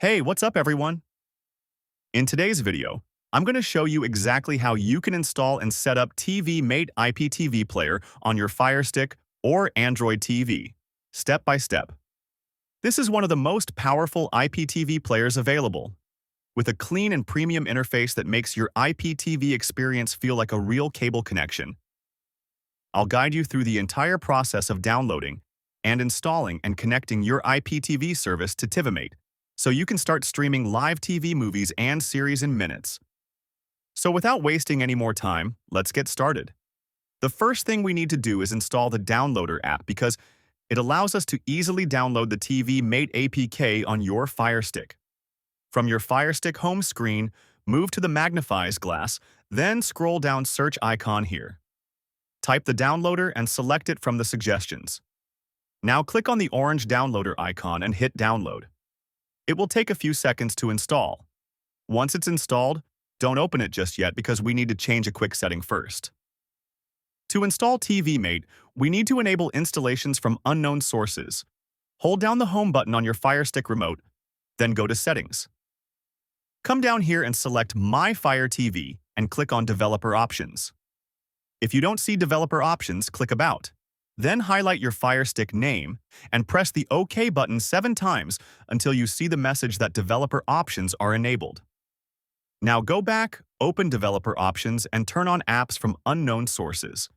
Hey, what's up everyone? In today's video, I'm going to show you exactly how you can install and set up TiviMate IPTV Player on your FireStick or Android TV, step by step. This is one of the most powerful IPTV players available, with a clean and premium interface that makes your IPTV experience feel like a real cable connection. I'll guide you through the entire process of downloading and installing and connecting your IPTV service to TiviMate, so you can start streaming live TV movies and series in minutes. So without wasting any more time, let's get started. The first thing we need to do is install the Downloader app because it allows us to easily download the TiviMate APK on your FireStick. From your FireStick home screen, move to the magnifies glass, then scroll down search icon here. Type the downloader and select it from the suggestions. Now click on the orange downloader icon and hit download. It will take a few seconds to install. Once it's installed, don't open it just yet because we need to change a quick setting first. To install TiviMate, we need to enable installations from unknown sources. Hold down the home button on your FireStick remote, then go to Settings. Come down here and select My Fire TV and click on Developer Options. If you don't see Developer Options, click About. Then highlight your FireStick name and press the OK button 7 times until you see the message that Developer Options are enabled. Now go back, open Developer Options, and turn on Apps from Unknown Sources.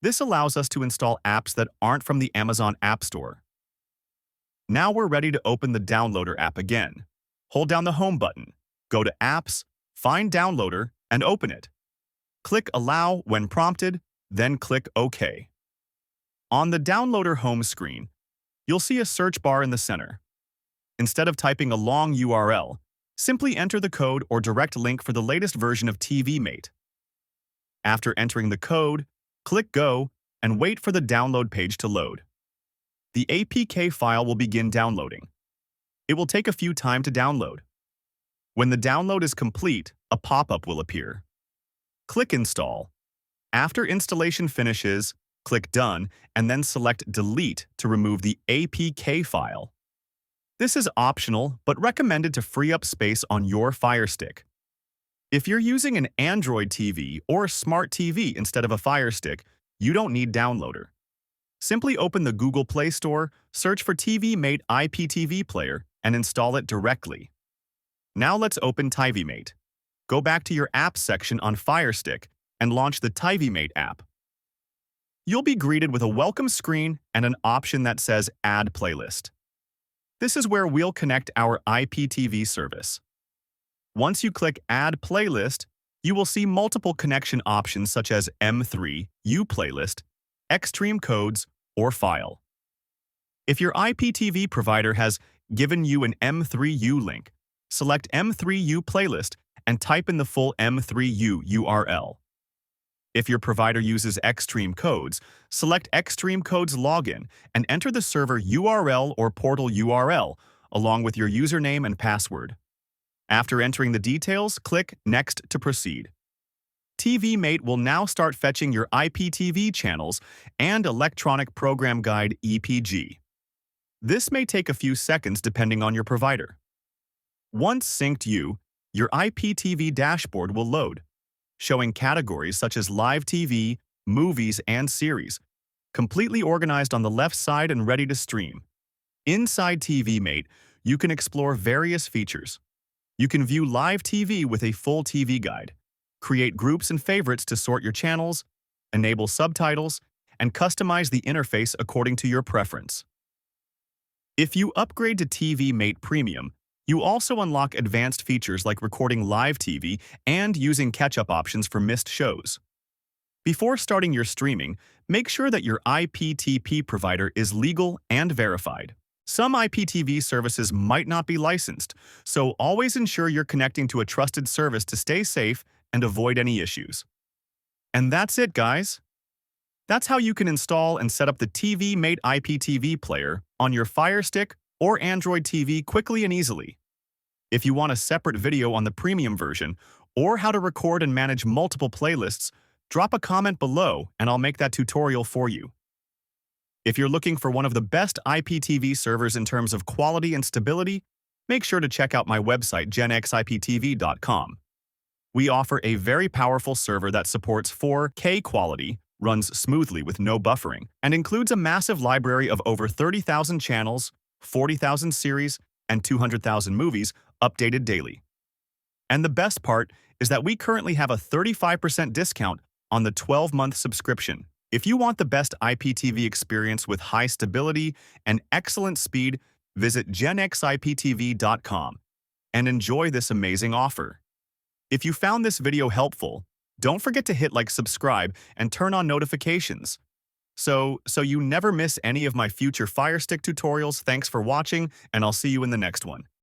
This allows us to install apps that aren't from the Amazon App Store. Now we're ready to open the Downloader app again. Hold down the Home button, go to Apps, find Downloader, and open it. Click Allow when prompted, then click OK. On the Downloader home screen, you'll see a search bar in the center. Instead of typing a long URL, simply enter the code or direct link for the latest version of TiviMate. After entering the code, click Go and wait for the download page to load. The APK file will begin downloading. It will take a few time to download. When the download is complete, a pop-up will appear. Click Install. After installation finishes, click Done and then select Delete to remove the APK file. This is optional but recommended to free up space on your FireStick. If you're using an Android TV or Smart TV instead of a FireStick, you don't need Downloader. Simply open the Google Play Store, search for TiviMate IPTV Player, and install it directly. Now let's open TiviMate. Go back to your Apps section on FireStick and launch the TiviMate app. You'll be greeted with a welcome screen and an option that says Add Playlist. This is where we'll connect our IPTV service. Once you click Add Playlist, you will see multiple connection options such as M3, U Playlist, Extreme Codes, or File. If your IPTV provider has given you an M3U link, select M3U Playlist and type in the full M3U URL. If your provider uses Extreme Codes, select Extreme Codes Login and enter the server URL or portal URL along with your username and password. After entering the details, click Next to proceed. TiviMate will now start fetching your IPTV channels and Electronic Program Guide EPG. This may take a few seconds depending on your provider. Once synced, your IPTV dashboard will load, showing categories such as live TV, movies, and series, completely organized on the left side and ready to stream. Inside TiviMate, you can explore various features. You can view live TV with a full TV guide, create groups and favorites to sort your channels, enable subtitles, and customize the interface according to your preference. If you upgrade to TiviMate Premium, you also unlock advanced features like recording live TV and using catch-up options for missed shows. Before starting your streaming, make sure that your IPTV provider is legal and verified. Some IPTV services might not be licensed, so always ensure you're connecting to a trusted service to stay safe and avoid any issues. And that's it, guys. That's how you can install and set up the TiviMate IPTV player on your FireStick or Android TV quickly and easily. If you want a separate video on the premium version or how to record and manage multiple playlists, drop a comment below and I'll make that tutorial for you. If you're looking for one of the best IPTV servers in terms of quality and stability, make sure to check out my website genxiptv.com. We offer a very powerful server that supports 4K quality, runs smoothly with no buffering, and includes a massive library of over 30,000 channels, 40,000 series, and 200,000 movies updated daily. And the best part is that we currently have a 35% discount on the 12-month subscription. If you want the best IPTV experience with high stability and excellent speed, visit genxiptv.com and enjoy this amazing offer. If you found this video helpful, don't forget to hit like, subscribe, and turn on notifications so you never miss any of my future FireStick tutorials. Thanks for watching, and I'll see you in the next one.